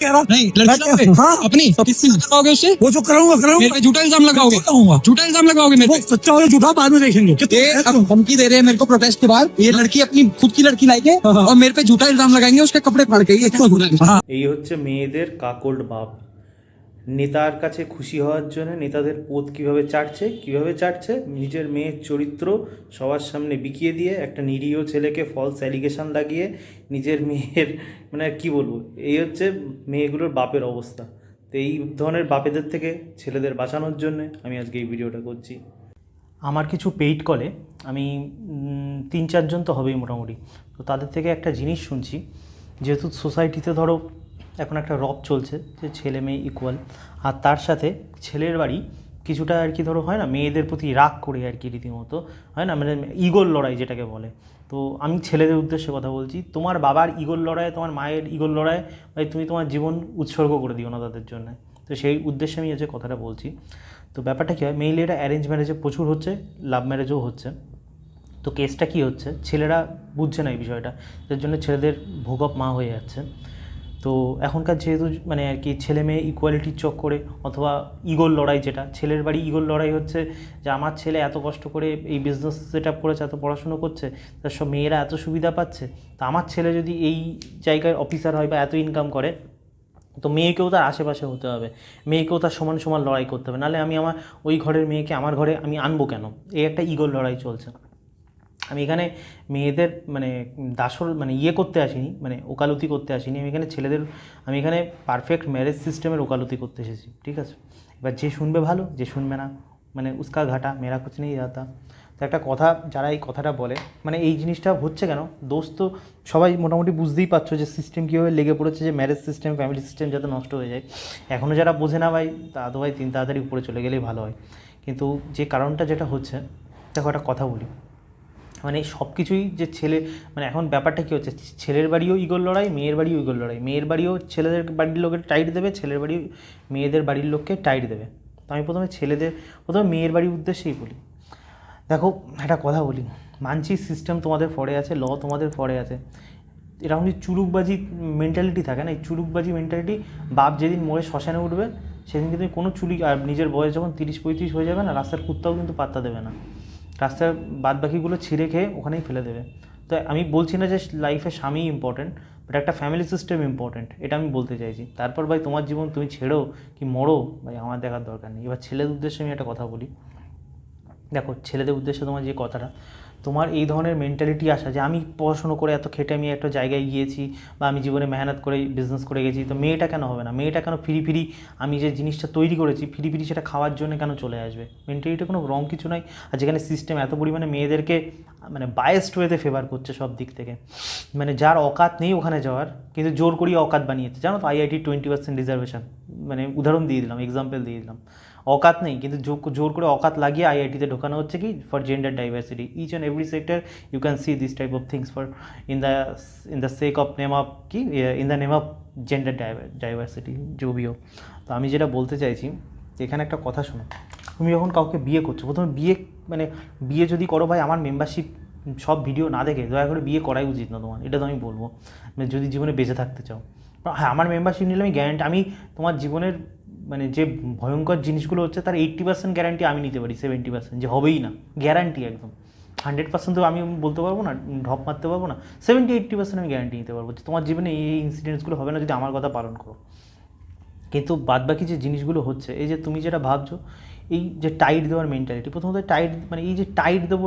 कह रहा हूँ नहीं लड़की पे हाँ अपनी किससे लगाओगे उससे? वो जो कराऊंगा मेरे पे झूठा इल्जाम लगाओगे? कराऊंगा झूठा इल्जाम लगाओगे मेरे वो पे? सच्चा और झूठा बाद में देखेंगे ये अब धमकी दे रहे हैं मेरे को प्रोटेस्ट के बाद। ये लड़की अपनी खुद की लड़की लाई के और मेरे पे झूठा इल्जाम लगाएंगे उसके कपड़े फाड़ के। ये क्या हो रहा है? हाँ এই হচ্ছে মেয়েদের কাকল্ড ভাব। নেতার কাছে খুশি হওয়ার জন্য নেতাদের পোত কিভাবে চাটছে নিজের মেয়ের চরিত্র সবার সামনে বিকিয়ে দিয়ে একটা নিরীহ ছেলেকে ফলস অ্যালিগেশন লাগিয়ে নিজের মেয়ের মানে আর কি বলবো, এই হচ্ছে মেয়েগুলোর বাপের অবস্থা। তো এই ধরনের বাপেদের থেকে ছেলেদের বাঁচানোর জন্য আমি আজকে এই ভিডিওটা করছি। আমার কিছু পেইড কলে আমি 3-4 জন তো হবেই মোটামুটি, তো তাদের থেকে একটা জিনিস শুনছি। যেহেতু সোসাইটিতে ধরো এখন একটা রব চলছে যে ছেলে মেয়ে ইকুয়াল, আর তার সাথে ছেলের বাড়ি কিছুটা আর কি ধরো হয় না মেয়েদের প্রতি রাগ করে আর কি রীতিমতো হয় না, মানে ইগোর লড়াই যেটাকে বলে। তো আমি ছেলেদের উদ্দেশ্যে কথা বলছি, তোমার বাবার ইগোর লড়াই, তোমার মায়ের ইগোর লড়াই, ভাই তুমি তোমার জীবন উৎসর্গ করে দিও না তাদের জন্য। তো সেই উদ্দেশ্যে আমি যে কথাটা বলছি। তো ব্যাপারটা কী হয়, মেইনলি এটা অ্যারেঞ্জ ম্যারেজে প্রচুর হচ্ছে, লাভ ম্যারেজও হচ্ছে। তো কেসটা কী হচ্ছে, ছেলেরা বুঝছে না এই বিষয়টা, যার জন্য ছেলেদের ভোগপ মা হয়ে যাচ্ছে। তো এখনকার যেহেতু মানে আর কি ছেলে মেয়ে ইকুয়ালিটির চক্করে অথবা ইগোর লড়াই, যেটা ছেলের বাড়ি ইগোর লড়াই হচ্ছে যে আমার ছেলে এত কষ্ট করে এই বিজনেস সেট আপ করেছে, এত পড়াশুনো করছে, তার সব মেয়েরা এত সুবিধা পাচ্ছে, তো আমার ছেলে যদি এই জায়গায় অফিসার হয় বা এত ইনকাম করে, তো মেয়েকেও তার আশেপাশে হতে হবে, মেয়েকেও তার সমান সমান লড়াই করতে হবে, নাহলে আমি আমার ওই ঘরের মেয়েকে আমার ঘরে আমি আনবো কেন? এই একটা ইগোর লড়াই চলছে। আমি এখানে মেয়েদের মানে দাসর মানে করতে আসিনি, মানে ওকালতি করতে আসিনি, আমি এখানে ছেলেদের, আমি এখানে পারফেক্ট ম্যারেজ সিস্টেমের ওকালতি করতে এসেছি, ঠিক আছে? এবার যে শুনবে ভালো, যে শুনবে না মানে উস্কা ঘাটা মেরা কুছ নেই যাতা। তো একটা কথা, যারা এই কথাটা বলে মানে এই জিনিসটা হচ্ছে কেন, দোষ তো সবাই মোটামুটি বুঝতেই পারছো যে সিস্টেম কীভাবে লেগে পড়েছে, যে ম্যারেজ সিস্টেম ফ্যামিলি সিস্টেম যাতে নষ্ট হয়ে যায়। এখনও যারা বোঝে না ভাই, তা তো ভাই তাড়াতাড়ি উপরে চলে গেলেই ভালো হয়। কিন্তু যে কারণটা যেটা হচ্ছে, দেখো একটা কথা বলি, মানে সব কিছুই যে ছেলে মানে এখন ব্যাপারটা কী হচ্ছে, ছেলের বাড়িও ইগোর লড়াই, মেয়ের বাড়িও ইগোর লড়াই, মেয়ের বাড়িও ছেলেদের বাড়ির লোকের টাইট দেবে, ছেলের বাড়ি মেয়েদের বাড়ির লোককে টাইট দেবে। তো আমি প্রথমে মেয়ের বাড়ির উদ্দেশ্যেই বলি। দেখো একটা কথা বলি, মানছি সিস্টেম তোমাদের ফরে আছে, ল তোমাদের ফরে আছে, এরকম যে চুরুকবাজি মেন্টালিটি থাকে না, এই চুরুকবাজি মেন্টালিটি বাপ যেদিন মোড়ে শ্মশানে উঠবে সেদিন কিন্তু কোনো চুরি, আর নিজের বয়স যখন 30-35 হয়ে যাবে না, রাস্তার কুত্তাও কিন্তু পাত্তা দেবে না, রাস্তার বাদবাকিগুলো ছিঁড়ে খেয়ে ওখানেই ফেলে দেবে। তো আমি বলছি না যে লাইফে স্বামী ইম্পর্টেন্ট, বাট একটা ফ্যামিলি সিস্টেম ইম্পর্টেন্ট, এটা আমি বলতে চাইছি। তারপর ভাই তোমার জীবন তুমি ছেড়ো কি মরো ভাই আমার দেখার দরকার নেই। এবার ছেলেদের উদ্দেশ্যে আমি একটা কথা বলি, দেখো ছেলেদের উদ্দেশ্যে তোমার যে কথাটা, তোমার এই ধরনের মেন্টালিটি আসা যে আমি পড়াশুনো করে এত খেটে আমি একটা জায়গায় গিয়েছি, বা আমি জীবনে মেহনত করে বিজনেস করে গেছি, তো মেয়েটা কেন হবে না? মেয়েটা কেন ফিরি আমি যে জিনিসটা তৈরি করেছি ফিরি সেটা খাওয়ার জন্য কেন চলে আসবে? মেন্টালিটি কোনো রং কিছু নয়। আর যেখানে সিস্টেম এত পরিমাণে মেয়েদেরকে মানে বায়াসড ওয়েতে ফেভার করছে সব দিক থেকে, মানে যার অকাত নেই ওখানে যাওয়ার, কিন্তু জোর করিয়ে অকাত বানিয়েছে। জানো তো IIT 20% রিজার্ভেশন, মানে উদাহরণ দিয়ে দিলাম, এক্সাম্পল দিয়ে দিলাম। অকাত নেই কিন্তু জোর করে অকাত লাগিয়ে আইআইটিতে ঢোকানো হচ্ছে কি, for gender diversity. Each and every sector you can see this type of things for in the sake of name of কি, in the name of gender diversity জবিও। তো আমি যেটা বলতে চাইছি, এখানে একটা কথা শোনো, তুমি যখন কাউকে বিয়ে করছো, প্রথমে বিয়ে যদি করো ভাই, আমার মেম্বারশিপ সব ভিডিও না দেখে দয়া করে বিয়ে করাই উচিত না তোমার, এটা তো আমি বলবো, মানে যদি জীবনে বেঁচে থাকতে চাও। হ্যাঁ, আমার মেম্বারশিপ নিলে আমি গ্যারান্টি, আমি তোমার জীবনের মানে যে ভয়ঙ্কর জিনিসগুলো হচ্ছে তার 80% গ্যারান্টি আমি নিতে পারি, 70% যে হবেই না, গ্যারান্টি একদম। 100% তো আমি বলতে পারবো না, ঢপ মারতে পারবো না, 70-80% আমি গ্যারান্টি নিতে পারবো যে তোমার জীবনে এই ইনসিডেন্টসগুলো হবে না যদি আমার কথা পালন করো। কিন্তু বাদবাকি যে জিনিসগুলো হচ্ছে, এই যে তুমি যেটা ভাবছো, এই যে টাইট দেওয়ার মেন্টালিটি, প্রথমত টাইট মানে এই যে টাইট দেবো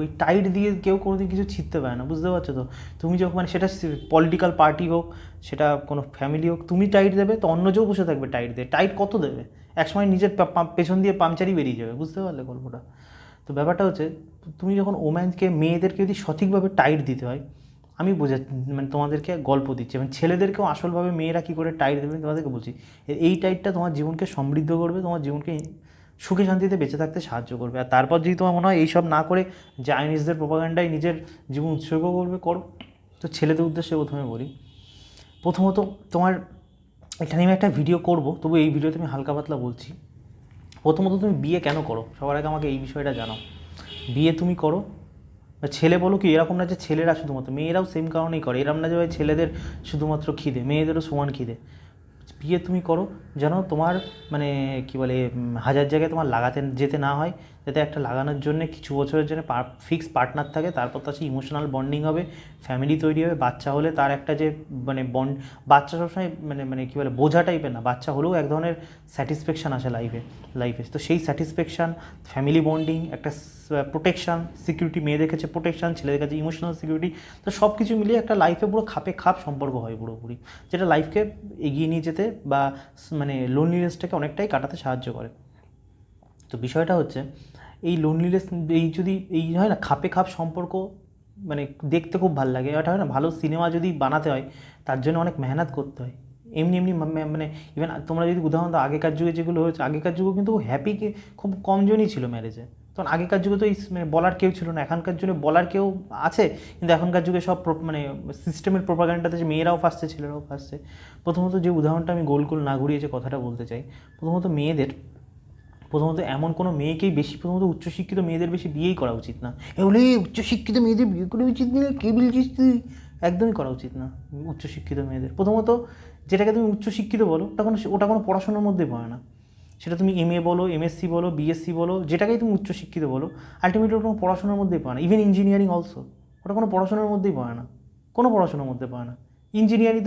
এই টাইট দিয়ে কেউ কোনোদিন কিছু ছিঁড়তে পারে না, বুঝতে পারছো তো? তুমি যখন মানে সেটা পলিটিক্যাল পার্টি হোক, সেটা কোনো ফ্যামিলি হোক, তুমি টাইট দেবে তো অন্য কেউ বসে থাকবে টাইট দিয়ে, টাইট কত দেবে? একসময় নিজের পেছন দিয়ে পাংচারই বেরিয়ে যাবে, বুঝতে পারলে গল্পটা? তো ব্যাপারটা হচ্ছে, তুমি যখন ওম্যানকে মেয়েদেরকে যদি সঠিকভাবে টাইট দিতে হয়, আমি মানে তোমাদেরকে গল্প দিচ্ছি, মানে ছেলেদেরকেও আসলভাবে মেয়েরা কী করে টাইট দেবে তোমাদেরকে বলছি। এই টাইটটা তোমার জীবনকে সমৃদ্ধ করবে, তোমার জীবনকে সুখে শান্তিতে বেঁচে থাকতে সাহায্য করবে। আর তারপর যদি তোমার মনে হয় এইসব না করে চাইনিজদের প্রোপাগান্ডায় নিজের জীবন উৎসর্গ করো। তো ছেলেদের উদ্দেশ্যে প্রথমে বলি, প্রথমত তোমার এখানে আমি একটা ভিডিও করব, তবু এই ভিডিওতে আমি হালকা পাতলা বলছি। প্রথমত তুমি বিয়ে কেন করো, সবার আগে আমাকে এই বিষয়টা জানাও। বিয়ে তুমি করো, ছেলে বলো কি, এরকম না যে ছেলেরা শুধুমাত্র, মেয়েরাও সেম কারণেই করে, এরকম না যে ভাই ছেলেদের শুধুমাত্র খিদে, মেয়েদেরও সমান খিদে। বিয়ে তুমি করো যেন তোমার মানে কী বলে হাজার জায়গায় তোমার লাগাতে যেতে না হয়, যাতে একটা লাগানোর জন্য কিছু বছরের জন্য ফিক্স পার্টনার থাকে, তারপর তার সাথে ইমোশনাল বন্ডিং হবে, ফ্যামিলি তৈরি হবে, বাচ্চা হলে তার একটা যে মানে বাচ্চা সবসময় মানে কী বলে বোঝা টাইপের না, বাচ্চা হলেও এক ধরনের স্যাটিসফ্যাকশান আসে লাইফে। তো সেই স্যাটিসফ্যাকশান, ফ্যামিলি বন্ডিং, একটা প্রোটেকশান, সিকিউরিটি, মেয়েদের কাছে প্রোটেকশান, ছেলেদের কাছে ইমোশনাল সিকিউরিটি, তো সব কিছু মিলিয়ে একটা লাইফে পুরো খাপে খাপ সম্পর্ক হয় পুরোপুরি, যেটা লাইফকে এগিয়ে নিয়ে যেতে বা মানে লোনলিনেসটাকে অনেকটাই কাটাতে সাহায্য করে। তো বিষয়টা হচ্ছে এই লোনলিনেস, এই যদি এই হয় না খাপে খাপ সম্পর্ক, মানে দেখতে খুব ভালো লাগে, এটা হয় না ভালো সিনেমা যদি বানাতে হয় তার জন্য অনেক মেহনত করতে হয়। এমনি মানে ইভেন তোমরা যদি উদাহরণ দাও আগেকার যুগে যেগুলো হয়েছে, আগেকার যুগে কিন্তু হ্যাপিকে খুব কমজনই ছিল ম্যারেজে, তখন আগেকার যুগে তো এই মানে বলার কেউ ছিল না, এখনকার যুগে বলার কেউ আছে, কিন্তু এখনকার যুগে সব মানে সিস্টেমের প্রোপাগান্ডাতে যে মেয়েরাও ফাঁসছে ছেলেরাও ফাঁসছে। প্রথমত যে উদাহরণটা আমি গোল না ঘুরিয়ে যে কথাটা বলতে চাই, প্রথমত এমন কোনো মেয়েকেই বেশি, প্রথমত উচ্চশিক্ষিত মেয়েদের বেশি বিয়েই করা উচিত না। বলে উচ্চশিক্ষিত মেয়েদের বিয়ে করা উচিত না, কে বলছিস তুই? একদমই করা উচিত না উচ্চশিক্ষিত মেয়েদের। প্রথমত যেটাকে তুমি উচ্চশিক্ষিত বলো ওটা কোনো পড়াশোনার মধ্যেই পড়ে না, সেটা তুমি MA বলো, MSc বলো, BSc বলো, যেটাকেই তুমি উচ্চশিক্ষিত বলো, আলটিমেটলি ওটা কোনো পড়াশোনার মধ্যেই পড়ে না। ইভেন ইঞ্জিনিয়ারিং অলসো, ওটা কোনো পড়াশোনার মধ্যেই পড়ে না, কোনো পড়াশোনার মধ্যে পড়ে না। ইঞ্জিনিয়ারিং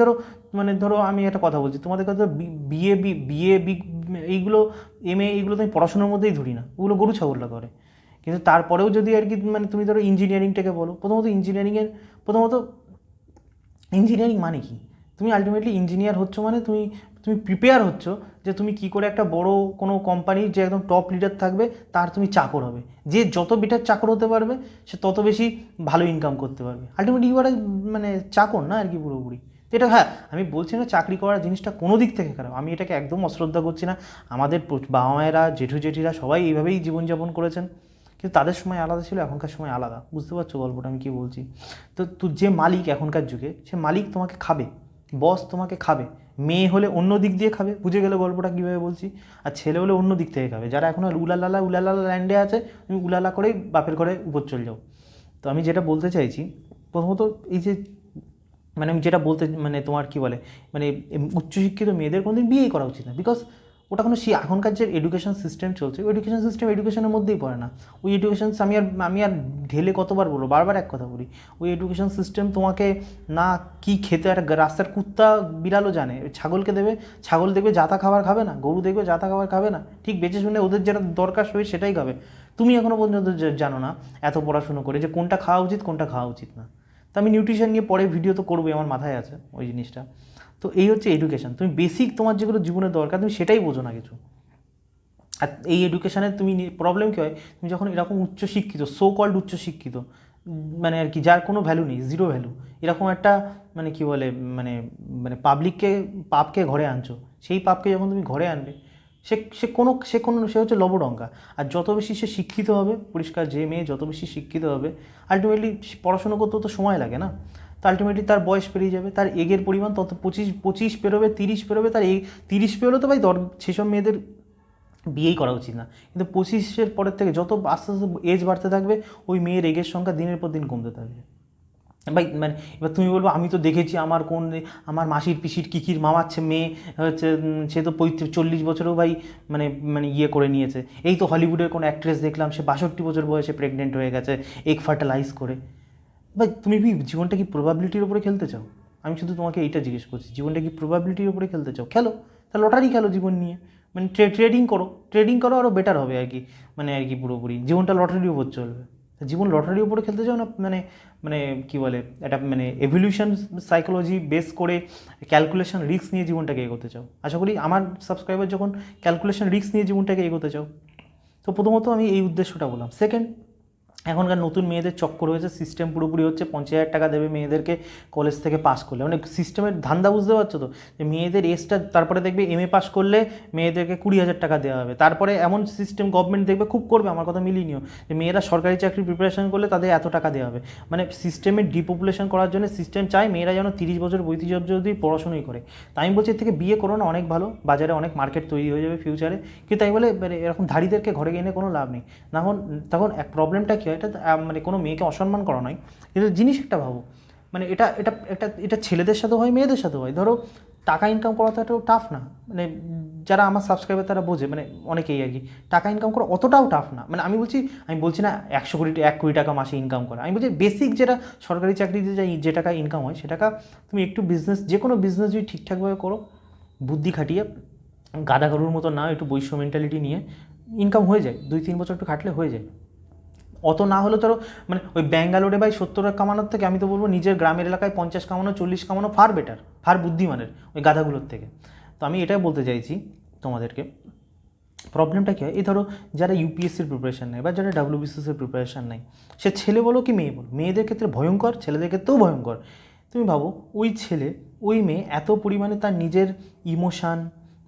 ধরো আমি একটা কথা বলছি তোমাদের কাছে, বিএ এইগুলো MA এইগুলো তো আমি পড়াশোনার মধ্যেই ধরি না, ওগুলো গরু ছাগলরা করে। কিন্তু তারপরেও যদি আর কি মানে তুমি ধরো ইঞ্জিনিয়ারিংটাকে বলো, প্রথমত ইঞ্জিনিয়ারিং মানে কি? তুমি আলটিমেটলি ইঞ্জিনিয়ার হচ্ছ মানে তুমি প্রিপেয়ার হচ্ছ যে তুমি কি করে একটা বড় কোনো কোম্পানির যে একদম টপ লিডার থাকবে তার তুমি চাকর হবে, যে যত বেটার চাকর হতে পারবে সে তত বেশি ভালো ইনকাম করতে পারবে। আলটিমেটলি ইউ আর মানে চাকর না আর কি পুরোপুরি। তো এটা হ্যাঁ, আমি বলছি না চাকরি করার জিনিসটা কোনো দিক থেকে খারাপ, আমি এটাকে একদম অশ্রদ্ধা করছি না। আমাদের বাবা মায়েরা, জেঠিরা সবাই এইভাবেই জীবনযাপন করেছেন, কিন্তু তাদের সময় আলাদা ছিল, এখনকার সময় আলাদা। বুঝতে পারছো গল্পটা আমি কী বলছি? তো যে মালিক এখনকার যুগে, সে মালিক তোমাকে খাবে, বস তোমাকে খাবে। মেয়ে হলে অন্য দিক দিয়ে খাবে, বুঝে গেলে গল্পটা কীভাবে বলছি, আর ছেলে হলে অন্য দিক থেকে খাবে। যারা এখন উলালালা ল্যান্ডে আছে, তুমি উলালা করেই বাপের ঘরে উপর চলে যাও। তো আমি যেটা বলতে চাইছি, প্রথমত এই যে মানে আমি যেটা বলতে মানে তোমার কী বলে মানে উচ্চশিক্ষিত মেয়েদের কোনোদিন বিয়েই করা উচিত না, বিকজ ওটা কোনো এখনকার যে এডুকেশন সিস্টেম চলছে, ওই এডুকেশনের মধ্যেই পড়ে না। ওই এডুকেশন আমি আর ঢেলে কতবার বলবো, বারবার এক কথা বলি, ওই এডুকেশন সিস্টেম তোমাকে না কি খেতে, একটা রাস্তার কুত্তা বিড়ালও জানে, ছাগলকে দেবে, ছাগল দেখবে যাতা খাবার খাবে না, গরু দেখবে যাতা খাবার খাবে না, ঠিক বেঁচে শুনে ওদের যেটা দরকার সবাই সেটাই খাবে। তুমি এখনও পর্যন্ত জানো না এত পড়াশুনো করে যে কোনটা খাওয়া উচিত কোনটা খাওয়া উচিত না। তো আমি নিউট্রিশন নিয়ে পরে ভিডিও তো করবোই, আমার মাথায় আছে ওই জিনিসটা। তো এই হচ্ছে এডুকেশন, তুমি বেসিক তোমার যেগুলো জীবনে দরকার তুমি সেটাই বোঝো না কিছু। আর এই এডুকেশানে তুমি প্রবলেম কী হয়, তুমি যখন এরকম উচ্চশিক্ষিত, সো কল্ড উচ্চশিক্ষিত, মানে আর কি যার কোনো ভ্যালু নেই, জিরো ভ্যালু, এরকম একটা মানে কী বলে মানে মানে পাপকে ঘরে আনছো, সেই পাপকে যখন তুমি ঘরে আনবে সে হচ্ছে লবডঙ্কা। আর যত বেশি সে শিক্ষিত হবে, পরিষ্কার যে মেয়ে যত বেশি শিক্ষিত হবে, আলটিমেটলি পড়াশুনো করতেও তো সময় লাগে না, তো আলটিমেটলি তার বয়স পেরিয়ে যাবে, তার এগের পরিমাণ তত 25 পেরোবে, 30 পেরোবে, তার 30 পেরোলে তো ভাই সেসব মেয়েদের বিয়েই করা উচিত না। কিন্তু 25-এর পরের থেকে যত আস্তে আস্তে এজ বাড়তে থাকবে, ওই মেয়ের এগের সংখ্যা দিনের পর দিন কমতে থাকবে। ভাই মানে এবার তুমি বলবো আমি তো দেখেছি আমার মাসির পিসির কিকির মামার মেয়ে হচ্ছে, সে তো 40 বছরেও ভাই মানে ইয়ে করে নিয়েছে। এই তো হলিউডের কোনো অ্যাক্ট্রেস দেখলাম, সে 62 বছর বয়সে প্রেগনেন্ট হয়ে গেছে এগ ফার্টিলাইজ করে। ভাই তুমি কি জীবনটা কি প্রবাবিলিটির উপরে খেলতে চাও? আমি শুধু তোমাকে এইটা জিজ্ঞেস করছি, জীবনটা কি প্রবাবিলিটির উপরে খেলতে চাও? খেলো, তা লটারি খেলো জীবন নিয়ে, মানে ট্রেডিং করো আরও বেটার হবে আর কি, মানে আর কি পুরোপুরি জীবনটা লটারির উপর চলবে। জীবন লটারির উপরে খেলতে চাও না, মানে কী বলে এটা মানে এভলিউশন সাইকোলজি বেস করে ক্যালকুলেশন রিস্ক নিয়ে জীবনটাকে এগোতে চাও। আশা করি আমার সাবস্ক্রাইবার যখন ক্যালকুলেশন রিস্ক নিয়ে জীবনটাকে এগোতে চাও, তো প্রথমত আমি এই উদ্দেশ্যটা বললাম। সেকেন্ড, এখনকার নতুন মেয়েদের চক্কর হয়েছে, সিস্টেম পুরোপুরি হচ্ছে 50,000 টাকা দেবে মেয়েদেরকে কলেজ থেকে পাস করলে, মানে সিস্টেমের ধান্দা বুঝতে পারছো তো, যে মেয়েদের এজটা তারপরে দেখবে MA পাস করলে মেয়েদেরকে 20,000 টাকা দেওয়া হবে, তারপরে এমন সিস্টেম গভর্নমেন্ট দেখবে খুব করবে, আমার কথা মিলিয়ে নিও, যে মেয়েরা সরকারি চাকরি প্রিপারেশন করলে তাদের এত টাকা দেওয়া হবে। মানে সিস্টেমের ডিপপুলেশন করার জন্য সিস্টেম চায় মেয়েরা যেন 30 বছর 35 বছর অবধি পড়াশোনাই করে। তাই আমি বলছি এর থেকে বিয়ে করো না, অনেক ভালো, বাজারে অনেক মার্কেট তৈরি হয়ে যাবে ফিউচারে। কিন্তু তাই বলে এরকম ধাড়িদেরকে ঘরে এনে কোনো লাভ নেই। তখন এক প্রবলেমটা কী হয়, এটা মানে কোনো মেয়েকে অসম্মান করা নয়, কিন্তু জিনিস একটা ভাবো, মানে এটা ছেলেদের সাথেও হয় মেয়েদের সাথেও হয়। ধরো টাকা ইনকাম করা তো এত টাফ না, মানে যারা আমার সাবস্ক্রাইবার তারা বোঝে, মানে অনেকেই আর কি, টাকা ইনকাম করা অতটাও টাফ না। মানে আমি বলছি না 1 কোটি টাকা মাসে ইনকাম করা, আমি বলছি বেসিক যেটা সরকারি চাকরিতে যে টাকা ইনকাম হয় সে টাকা তুমি একটু বিজনেস, যে কোনো বিজনেস যদি ঠিকঠাকভাবে করো, বুদ্ধি খাটিয়ে, গাদা গরুর মতো না, একটু বৈশ্য মেন্টালিটি নিয়ে ইনকাম হয়ে যায়, 2-3 বছর একটু খাটলে হয়ে যায়। অত না হলে ধরো মানে ওই ব্যাঙ্গালোরে ভাই 70 কামানোর থেকে আমি তো বলবো নিজের গ্রামের এলাকায় 50 কামানো 40 কামানো ফার বেটার, ফার বুদ্ধিমানের ওই গাধাগুলোর থেকে। তো আমি এটাই বলতে চাইছি তোমাদেরকে, প্রবলেমটা কী হয়, এই ধরো যারা ইউপিএসসির প্রিপারেশান নেয় বা যারা ডাব্লিউবিসিএসের প্রিপারেশান নেয়, সে ছেলে বলো কি মেয়ে বলো, মেয়েদের ক্ষেত্রে ভয়ঙ্কর, ছেলেদের ক্ষেত্রেও ভয়ঙ্কর। তুমি ভাবো ওই ছেলে ওই মেয়ে এত পরিমাণে তার নিজের ইমোশান,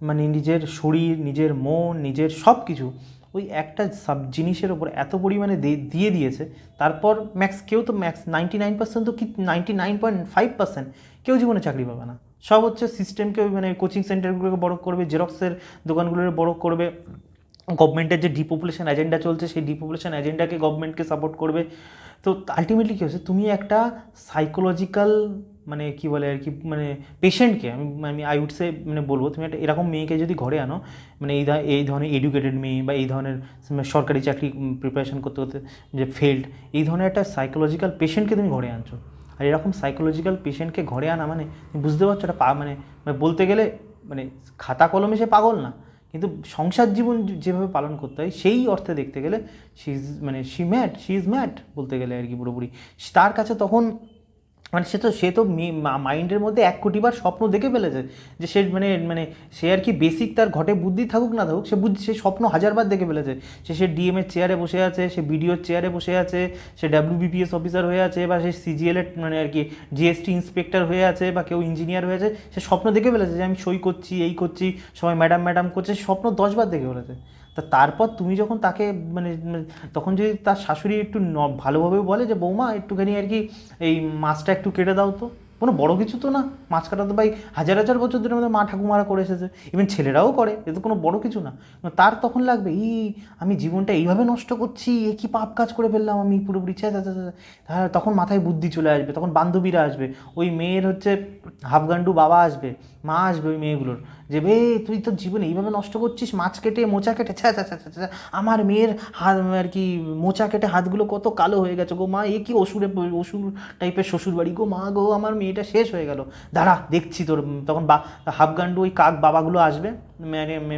মানে নিজের শরীর, নিজের মন, নিজের সব কিছু ওই একটা জিনিসের ওপর এত পরিমাণে দিয়ে দিয়েছে, তারপর কেউ তো 99% তো কি 99.5% কেউ জীবনে চাকরি পাবে না। সব হচ্ছে সিস্টেমকে, মানে কোচিং সেন্টারগুলোকে বড় করবে, জেরক্সের দোকানগুলোকে বড় করবে, গভর্নমেন্টের যে ডিপপুলেশন এজেন্ডা চলছে সেই ডিপপুলেশন এজেন্ডাকে গভর্নমেন্টকে সাপোর্ট করবে। তো আলটিমেটলি কী হচ্ছে, তুমি একটা সাইকোলজিক্যাল, মানে কী বলে আর কি, মানে পেশেন্টকে আমি আই উড সে মানে বলবো, তুমি একটা এরকম মেয়েকে যদি ঘরে আনো, মানে এই ধরনের এডুকেটেড মেয়ে বা এই ধরনের সরকারি চাকরি প্রিপারেশন করতে করতে যে ফেল্ড, এই ধরনের একটা সাইকোলজিক্যাল পেশেন্টকে তুমি ঘরে আনছো। আর এরকম সাইকোলজিক্যাল পেশেন্টকে ঘরে আনা মানে তুমি বুঝতে পারছো এটা মানে বলতে গেলে মানে খাতা কলমে সে পাগল না, কিন্তু সংসার জীবন যেভাবে পালন করতে হয় সেই অর্থে দেখতে গেলে শি ইজ ম্যাড বলতে গেলে আর কি পুরোপুরি। তার কাছে তখন মানে সে তো মাইন্ডের মধ্যে 1 কোটিবার স্বপ্ন দেখে ফেলেছে যে সে মানে সে আর কি বেসিক তার ঘটে বুদ্ধি থাকুক না থাকুক, সে স্বপ্ন 1000বার দেখে ফেলেছে। সে ডিএমের চেয়ারে বসে আছে, সে বিডিওর চেয়ারে বসে আছে, সে ডাব্লিউবিপিএস অফিসার হয়ে আছে, বা সে সিজিএলের মানে আর কি জিএসটি ইন্সপেক্টর হয়ে আছে, বা কেউ ইঞ্জিনিয়ার হয়ে আছে। সে স্বপ্ন দেখে ফেলেছে যে আমি সই করছি, এই করছি, সবাই ম্যাডাম ম্যাডাম করছে, স্বপ্ন 10বার দেখে ফেলেছে। তারপর তুমি যখন তাকে মানে তখন যদি তার শাশুড়ি একটু ভালোভাবে বলে যে বৌমা একটুখানি আর কি এই মাছটা একটু কেটে দাও, তো কোনো বড় কিছু তো না, মাছ কাটা তো ভাই হাজার হাজার বছর ধরে আমাদের মা ঠাকুমারা করে এসেছে, ইভেন ছেলেরাও করে, এ তো কোনো বড় কিছু না। তার তখন লাগবে আমি জীবনটা এইভাবে নষ্ট করছি, এ কি পাপ কাজ করে ফেললাম আমি পুরোপুরি, তখন মাথায় বুদ্ধি চলে আসবে, তখন বান্ধবীরা আসবে, ওই মেয়ের হচ্ছে হাফগান্ডু বাবা আসবে, মা আসবে ওই মেয়েগুলোর, যে তুই তোর জীবনে এইভাবে নষ্ট করছিস, মাছ কেটে মোচা কেটে, আমার মেয়ের হাত আর কি মোচা কেটে হাতগুলো কত কালো হয়ে গেছে গো মা, এ কি অসুর টাইপের শ্বশুর বাড়ি গো মা গো, আমার মেয়েটা শেষ হয়ে গেল, দাঁড়া দেখছি তোর। তখন হাফগান্ডু ওই কাক বাবাগুলো আসবে,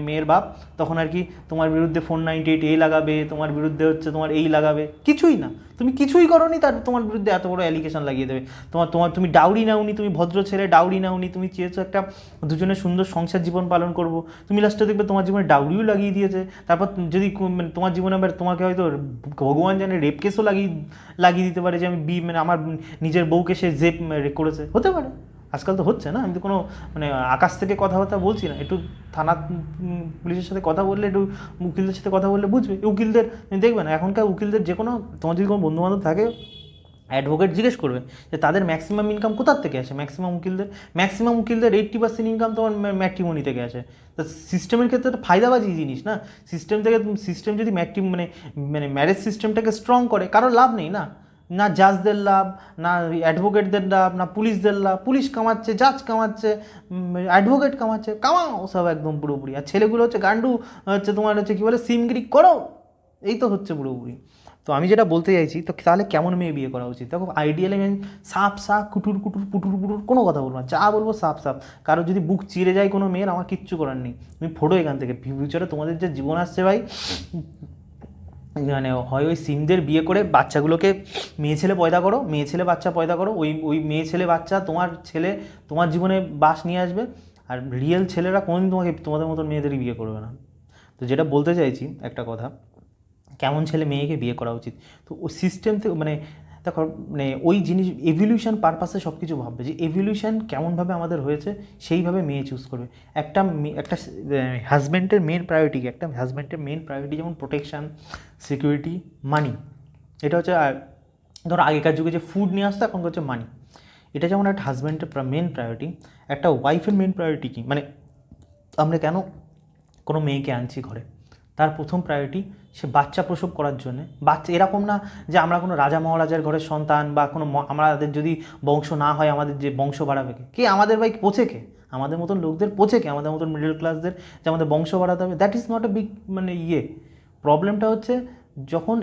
মেয়ের বাপ, তখন আর কি তোমার বিরুদ্ধে 498A লাগাবে, তোমার বিরুদ্ধে হচ্ছে তোমার এই লাগাবে, কিছুই না, তুমি কিছুই করোনি, তার তোমার বিরুদ্ধে এত বড় অ্যালিগেশন লাগিয়ে দেবে। তুমি ডাউরি নাওনি, তুমি ভদ্র ছেলে ডাউরি নাওনি, তুমি চেয়েছো একটা দুজনে সুন্দর সংসার জীবন পালন করবো, তুমি লাস্টে দেখবে তোমার জীবনে ডাউরিও লাগিয়ে দিয়েছে। তারপর যদি তোমার জীবনে আবার তোমাকে হয়তো ভগবান জানে রেপ কেসও লাগিয়ে দিতে পারে, যে আমি মানে আমার নিজের বউকে সে জেপ করেছে, হতে পারে, আজকাল তো হচ্ছে না। আমি তো কোনো মানে আকাশ থেকে কথাবার্তা বলছি না, একটু থানা পুলিশের সাথে কথা বললে, একটু উকিলদের সাথে কথা বললে বুঝবে। উকিলদের দেখবে না এখনকার উকিলদের, যে কোনো তোমার যদি কোনো বন্ধুবান্ধব থাকে অ্যাডভোকেট জিজ্ঞেস করবে যে তাদের ম্যাক্সিমাম ইনকাম কোথার থেকে আসে। ম্যাক্সিমাম উকিলদের 80% ইনকাম তোমার ম্যাট্রিমনি থেকে আসে। তো সিস্টেমের ক্ষেত্রে তো ফায়দাবাজি জিনিস না, সিস্টেম যদি মানে ম্যারেজ সিস্টেমটাকে স্ট্রং করে, কারো লাভ নেই না, না জাজদের লাভ, না অ্যাডভোকেটদের লাভ, না পুলিশদের লাভ। পুলিশ কামাচ্ছে, জাজ কামাচ্ছে, অ্যাডভোকেট কামাচ্ছে, কামাও সব একদম পুরোপুরি। আর ছেলেগুলো হচ্ছে গান্ডু, হচ্ছে তোমার হচ্ছে কী বলে সিমগিরি করো, এই তো হচ্ছে পুরোপুরি। তো আমি যেটা বলতে চাইছি, তো তাহলে কেমন মেয়ে বিয়ে করা উচিত? দেখো আইডিয়ালি আমি সাপ কুটুর পুটুর কোনো কথা বলবো না, যা বলবো সাপ। কারো যদি বুক চিরে যায় কোনো মেয়ের, আমার কিচ্ছু করার নেই, তুমি ফোটো এখান থেকে। ফিউচারে তোমাদের যে জীবন আসছে ভাই, মানে হয় ওই সিমদের বিয়ে করে বাচ্চাগুলোকে মেয়ে ছেলে বাচ্চা পয়দা করো, ওই মেয়ে ছেলে বাচ্চা তোমার জীবনে বাস নিয়ে আসবে, আর রিয়েল ছেলেরা কোনোদিন তোমাদের মতন মেয়েদেরই বিয়ে করবে না। তো যেটা বলতে চাইছি একটা কথা, কেমন ছেলে মেয়েকে বিয়ে করা উচিত, তো ওই সিস্টেম থেকে মানে দেখো মানে ওই জিনিস এভলিউশন পারপাসে সব কিছু ভাববে, যে এভলিউশন কেমনভাবে আমাদের হয়েছে সেইভাবে মেয়ে চুজ করবে। একটা হাজব্যান্ডের মেন প্রায়োরিটি যেমন প্রোটেকশান, সিকিউরিটি, মানি, এটা হচ্ছে। আর ধরো আগেকার যুগে যে ফুড নিয়ে আসতো, এখন হচ্ছে মানি। এটা যেমন একটা হাজব্যান্ডের মেন প্রায়োরিটি, একটা ওয়াইফের মেন প্রায়োরিটি কী, মানে আমরা কেন কোনো মেয়েকে আনছি ঘরে, তার প্রথম প্রায়োরিটি সে বাচ্চা প্রসব করার জন্যে। বাচ্চা এরকম না যে আমরা কোনো রাজা মহারাজার ঘরের সন্তান বা কোনো আমাদের যদি বংশ না হয় আমাদের যে বংশ বাড়াবে কে আমাদের ভাই পোছে কে, আমাদের মতন লোকদের পোছে কে, আমাদের মতন মিডল ক্লাসদের যে আমাদের বংশ বাড়াতে হবে। That is not a big মানে প্রবলেমটা হচ্ছে যখন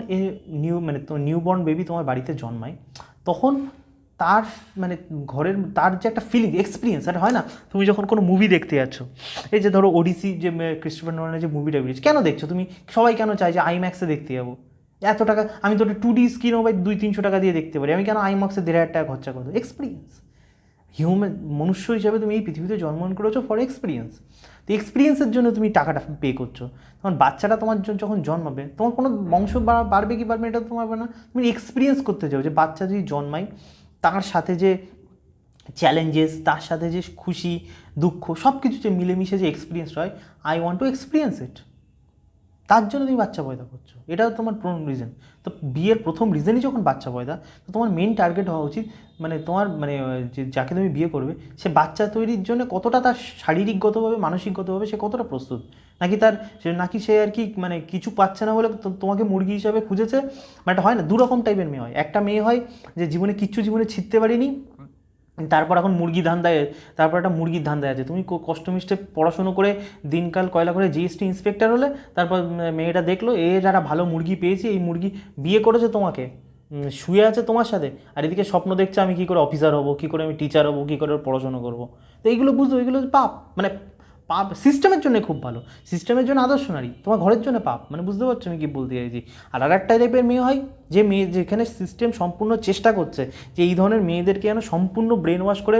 নিউবর্ন বেবি তোমার বাড়িতে জন্মায় তখন তার মানে ঘরের তার যে একটা ফিলিং এক্সপিরিয়েন্স একটা হয় না, তুমি যখন কোনো মুভি দেখতে যাচ্ছ, এই যে ধরো ওডিসি যে ক্রিস্টোফার নোলানের যে মুভিটা বেরিয়েছে, কেন দেখছো তুমি, সবাই কেন চায় যে আইম্যাক্সে দেখতে যাবো, এত টাকা আমি তো 2D স্ক্রিনও ভাই 200-300 টাকা দিয়ে দেখতে পারি, আমি কেন আইম্যাক্সে 1,500 টাকা খরচা করবো। এক্সপিরিয়েন্স, মনুষ্য হিসাবে তুমি এই পৃথিবীতে জন্মগ্রহণ করেছো ফর এক্সপিরিয়েন্স, তো এক্সপিরিয়েন্সের জন্য তুমি টাকাটা পে করছো। তখন বাচ্চাটা তোমার যখন জন্মাবে তোমার কোনো বংশ বাড়বে কি বাড়বে এটা তোমার না, তুমি এক্সপিরিয়েন্স করতে চাও যে বাচ্চা যদি জন্মায় তার সাথে যে চ্যালেঞ্জেস, তার সাথে যে খুশি দুঃখ সব কিছু যে মিলেমিশে যে এক্সপিরিয়েন্স হয়, আই ওয়ান্ট টু এক্সপিরিয়েন্স ইট, তার জন্য তুমি বাচ্চা পয়দা করছো, এটাও তোমার প্রথম রিজন। তো বিয়ের প্রথম রিজনই যখন বাচ্চা পয়দা, তো তোমার মেন টার্গেট হওয়া উচিত মানে তোমার মানে যে যাকে তুমি বিয়ে করবে সে বাচ্চা তৈরির জন্য কতটা তার শারীরিকগতভাবে মানসিকগতভাবে সে কতটা প্রস্তুত, নাকি সে আর কি মানে কিছু পাচ্ছে না বলে তোমাকে মুরগি হিসাবে খুঁজেছে। মানে এটা হয় না, দুরকম টাইপের মেয়ে হয়। একটা মেয়ে হয় যে জীবনে ছিঁড়তে পারিনি, তারপর এখন তারপর একটা মুরগির ধান্দায় আছে। তুমি কষ্টমিষ্টে পড়াশুনো করে দিনকাল কয়লা করে জিএসটি ইন্সপেক্টর হলে, তারপর মেয়েটা দেখলো যারা ভালো মুরগি পেয়েছি, এই মুরগি বিয়ে করেছে তোমাকে, শুয়ে আছে তোমার সাথে, আর এদিকে স্বপ্ন দেখছে আমি কী করে অফিসার হবো, কী করে আমি টিচার হবো, কী করে পড়াশুনো করবো। তো এইগুলো বুঝলো, এগুলো পাপ, মানে পাপ সিস্টেমের জন্য খুব ভালো, সিস্টেমের জন্য আদর্শ নারী, তোমার ঘরের জন্য পাপ, মানে বুঝতে পারছো আমি কী বলতে চাইছি। আর একটা টাইপের মেয়ে হয় যে যেখানে সিস্টেম সম্পূর্ণ চেষ্টা করছে যে এই ধরনের মেয়েদেরকে যেন সম্পূর্ণ ব্রেন ওয়াশ করে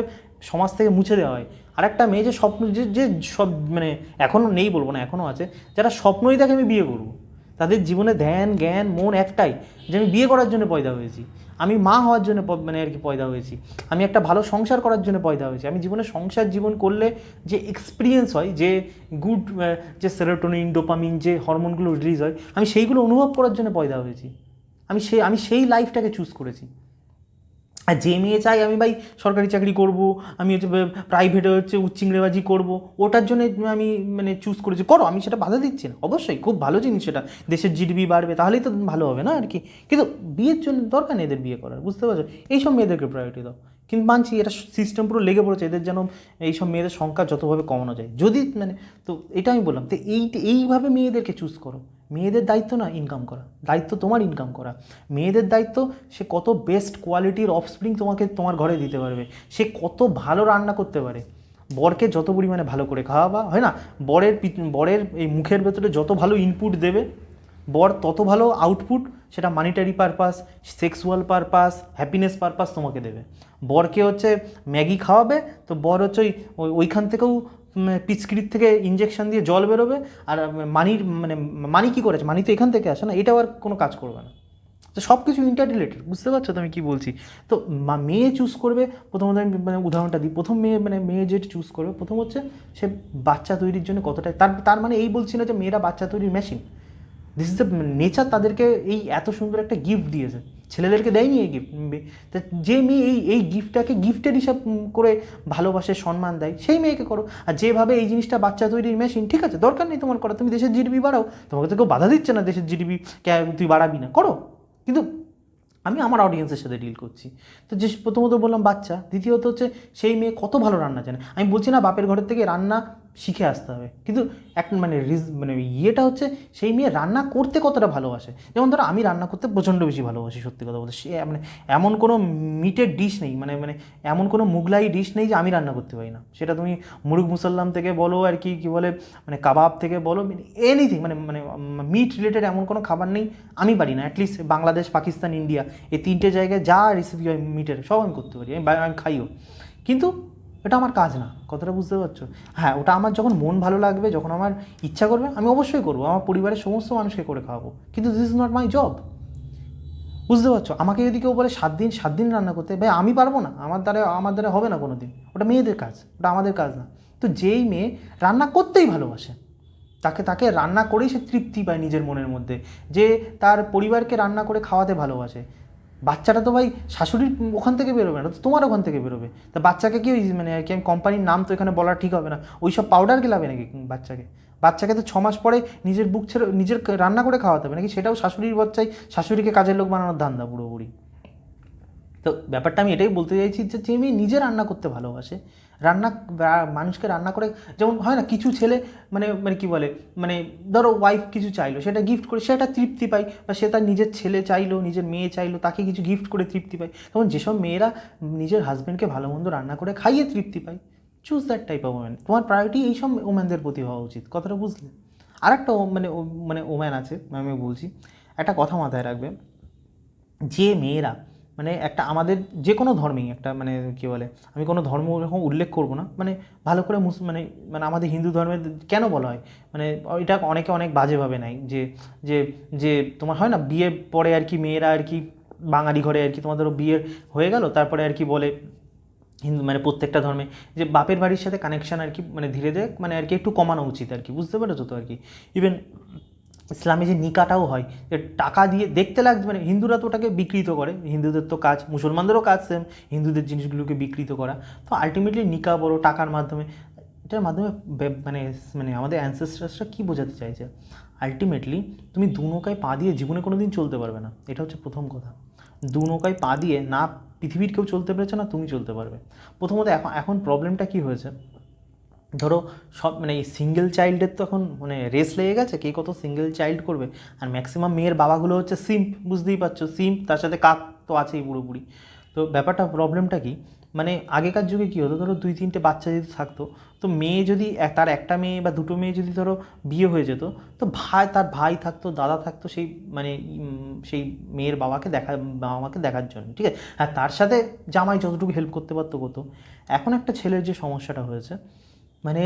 সমাজ থেকে মুছে দেওয়া হয়। আর একটা মেয়ে যে স্বপ্ন যে সব মানে এখনও নেই বলবো না, এখনও আছে, যারা স্বপ্নই থাকে আমি বিয়ে করবো, তাদের জীবনে ধ্যান জ্ঞান মন একটাই যে আমি বিয়ে করার জন্য পয়দা হয়েছি, আমি মা হওয়ার জন্য মানে আর কি পয়দা হয়েছি, আমি একটা ভালো সংসার করার জন্য পয়দা হয়েছি, আমি জীবনে সংসার জীবন করলে যে এক্সপিরিয়েন্স হয়, যে গুড যে সেরোটোনিন ডোপামিন যে হরমোনগুলো রিলিজ হয়, আমি সেইগুলো অনুভব করার জন্য পয়দা হয়েছি, আমি সেই লাইফটাকে চুজ করেছি। আর যে মেয়ে চাই আমি ভাই সরকারি চাকরি করব, আমি হচ্ছে প্রাইভেটে হচ্ছে উচ্চিংড়েবাজি করব, ওটার জন্য আমি মানে চুজ করেছি, করো, আমি সেটা বাধা দিচ্ছি না, অবশ্যই খুব ভালো জিনিস সেটা, দেশের জিডিপি বাড়বে তাহলেই তো ভালো হবে না আর কি। কিন্তু বিয়ের জন্য দরকার নেই এদের বিয়ে করার, বুঝতে পারছো, এইসব মেয়েদেরকে প্রায়োরিটি দাও। কিন্তু মানছি এটা সিস্টেম পুরো লেগে পড়েছে, এদের যেন এইসব মেয়েদের সংখ্যা যতভাবে কমানো যায়, যদি মানে, তো এটা আমি বললাম, তো এইভাবে মেয়েদেরকে চুজ করো। মেয়েদের দায়িত্ব না ইনকাম করা, দায়িত্ব তোমার ইনকাম করা, মেয়েদের দায়িত্ব সে কত বেস্ট কোয়ালিটির অফস্প্রিং তোমাকে তোমার ঘরে দিতে পারবে, সে কত ভালো রান্না করতে পারে, বরকে যত পরিমাণে ভালো করে খাওয়াবা হয় না, বরের এই মুখের ভেতরে যত ভালো ইনপুট দেবে বর তত ভালো আউটপুট, সেটা monetary purpose, sexual purpose, happiness purpose তোমাকে দেবে। বরকে হচ্ছে ম্যাগি খাওয়াবে তো বর হচ্ছে ওইখান থেকেও পিচকিরির থেকে ইঞ্জেকশন দিয়ে জল বেরোবে, আর মানি কী করেছে, মানি তো এখান থেকে আসে না, এটাও আর কোনো কাজ করবে না। তো সব কিছু ইন্টার রিলেটেড, বুঝতে পারছো তো আমি কী বলছি। তো মেয়ে চুজ করবে, প্রথমত আমি মানে উদাহরণটা দিই, প্রথম মেয়ে যেটা চুজ করবে প্রথম হচ্ছে সে বাচ্চা তৈরির জন্য কতটা, তার মানে এই বলছি না যে মেয়েরা বাচ্চা তৈরির machine, this is the nature, তাদেরকে এই এত সুন্দর একটা গিফট দিয়েছে, ছেলেদেরকে দেয়নি এই গিফট। তা যে মেয়ে এই গিফটটাকে গিফটের হিসাব করে ভালোবাসে সম্মান দেয় সেই মেয়েকে করো। আর যেভাবে এই জিনিসটা বাচ্চা তৈরির মেশিন, ঠিক আছে দরকার নেই তোমার করা, তুমি দেশের জিডিপি বাড়াও, তোমাকে তো কেউ বাধা দিচ্ছে না দেশের জিডিপি তুই বাড়াবি না, করো। কিন্তু আমি আমার অডিয়েন্সের সাথে ডিল করছি। তো যে প্রথমত বললাম বাচ্চা, দ্বিতীয়ত হচ্ছে সেই মেয়ে কত ভালো রান্না জানে। আমি বলছি না বাপের ঘরের থেকে রান্না শিখে আসতে হবে, কিন্তু একটা মানে ইয়েটা হচ্ছে সেই মেয়ে রান্না করতে কতটা ভালোবাসে। যেমন ধরো আমি রান্না করতে প্রচণ্ড বেশি ভালোবাসি, সত্যি কথা বলতে, সে মানে এমন কোনো মিটের ডিশ নেই, মানে এমন কোনো মুগলাই ডিশ নেই যে আমি রান্না করতে পারি না। সেটা তুমি মুরগ মুসাল্লাম থেকে বলো আর কি বলে মানে কাবাব থেকে বলো, এনিথিং মানে মিট রিলেটেড এমন কোনো খাবার নেই আমি পারি না। অ্যাটলিস্ট বাংলাদেশ, পাকিস্তান, ইন্ডিয়া এই 3টে জায়গায় যা রেসিপি হয় মিটের সব আমি করতে পারি, আমি খাইও। কিন্তু এটা আমার কাজ না, কথাটা বুঝতে পারছো। হ্যাঁ, ওটা আমার যখন মন ভালো লাগবে, যখন আমার ইচ্ছা করবে আমি অবশ্যই করবো, আমার পরিবারের সমস্ত মানুষকে করে খাওয়াবো, কিন্তু this is not my job, বুঝতে পারছো। আমাকে যদি কেউ বলে 7 দিন রান্না করতে, ভাই আমি পারবো না, আমার দ্বারা হবে না কোনো দিন, ওটা মেয়েদের কাজ, ওটা আমাদের কাজ না। তো যেই মেয়ে রান্না করতেই ভালোবাসে তাকে রান্না করেই সে তৃপ্তি পায় নিজের মনের মধ্যে, যে তার পরিবারকে রান্না করে খাওয়াতে ভালোবাসে, বাচ্চাটা তো ভাই শাশুড়ির ওখান থেকে বেরোবে না, তো তোমার ওখান থেকে বেরোবে। তা বাচ্চাকে কি ওই মানে আর কি, আমি কোম্পানির নাম তো এখানে বলা ঠিক হবে না, ওই সব পাউডার গেলাবে নাকি বাচ্চাকে তো 6 মাস পরে নিজের বুক ছেড়ে নিজের রান্না করে খাওয়াতে হবে নাকি, সেটাও শাশুড়ির বাচ্চাই শাশুড়িকে কাজের লোক বানানোর ধান্দা পুরোপুরি। তো ব্যাপারটা আমি এটাই বলতে চাইছি যে মেয়ে নিজে রান্না করতে ভালোবাসে, রান্না মানুষকে রান্না করে, যেমন হয় না কিছু ছেলে মানে মানে কী বলে, মানে ধরো ওয়াইফ কিছু চাইলো সেটা গিফট করে সে একটা তৃপ্তি পায়, বা সে তার নিজের ছেলে চাইলো, নিজের মেয়ে চাইলো, তাকে কিছু গিফট করে তৃপ্তি পায়। যেমন যেসব মেয়েরা নিজের হাজব্যান্ডকে ভালো মন্দ রান্না করে খাইয়ে তৃপ্তি পায়, choose that type of woman. তোমার প্রায়োরিটি এইসব ওম্যানদের প্রতি হওয়া উচিত, কথাটা বুঝলে? আর একটা মানে ওম্যান আছে, আমি বলছি একটা কথা মাথায় রাখবে, যে মেয়েরা মানে একটা আমাদের যে কোনো ধর্মেই একটা মানে কী বলে, আমি কোনো ধর্ম এরকম উল্লেখ করব না, মানে ভালো করে মানে মানে আমাদের হিন্দু ধর্মে কেন বলা হয়, মানে এটা অনেকে অনেক বাজেভাবে নেয় যে যে যে তোমার হয় না বিয়ের পরে আর কি মেয়েরা আর কি বাঙালি ঘরে আর কি তোমাদেরও বিয়ে হয়ে গেল, তারপরে আর কি বলে হিন্দু মানে প্রত্যেকটা ধর্মে যে বাপের বাড়ির সাথে কানেকশান আর কি মানে ধীরে ধীরে মানে আর কি একটু কমানো উচিত আর কি, বুঝতে পেরেছো তো আর কি। ইভেন ইসলামে যে নিকাটাও হয়, যে টাকা দিয়ে দেখতে লাগছে, মানে হিন্দুরা তো ওটাকে বিকৃত করে, হিন্দুদের তো কাজ, মুসলমানদেরও কাজ সেম, হিন্দুদের জিনিসগুলোকে বিকৃত করা। তো আলটিমেটলি নিকা বড় টাকার মাধ্যমে, এটার মাধ্যমে মানে মানে আমাদের অ্যানসেস্টার্সরা কী বোঝাতে চাইছে, আলটিমেটলি তুমি দু নৌকায় পা দিয়ে জীবনে কোনো দিন চলতে পারবে না, এটা হচ্ছে প্রথম কথা। দু নৌকায় পা দিয়ে না পৃথিবীর কেউ চলতে পেরেছে না তুমি চলতে পারবে। প্রথমত এখন প্রবলেমটা কী হয়েছে, ধরো সব মানে এই সিঙ্গেল চাইল্ডের তো এখন মানে রেস লেগে গেছে, কে কত সিঙ্গেল চাইল্ড করবে। আর ম্যাক্সিমাম মেয়ের বাবাগুলো হচ্ছে সিম্প, বুঝতেই পারছো, সিম্প, তার সাথে কাক তো আছেই পুরোপুরি। তো ব্যাপারটা প্রবলেমটা কি, মানে আগেকার যুগে কী হতো, ধরো 2-3টে বাচ্চা যদি থাকতো, তো মেয়ে যদি তার একটা মেয়ে বা দুটো মেয়ে যদি ধরো বিয়ে হয়ে যেত, তো তার ভাই থাকতো, দাদা থাকতো সেই মানে সেই মেয়ের বাবা মাকে দেখার জন্য, ঠিক আছে। আর তার সাথে জামাই যতটুকু হেল্প করতে পারতো করতো। এখন একটা ছেলের যে সমস্যাটা হয়েছে, মানে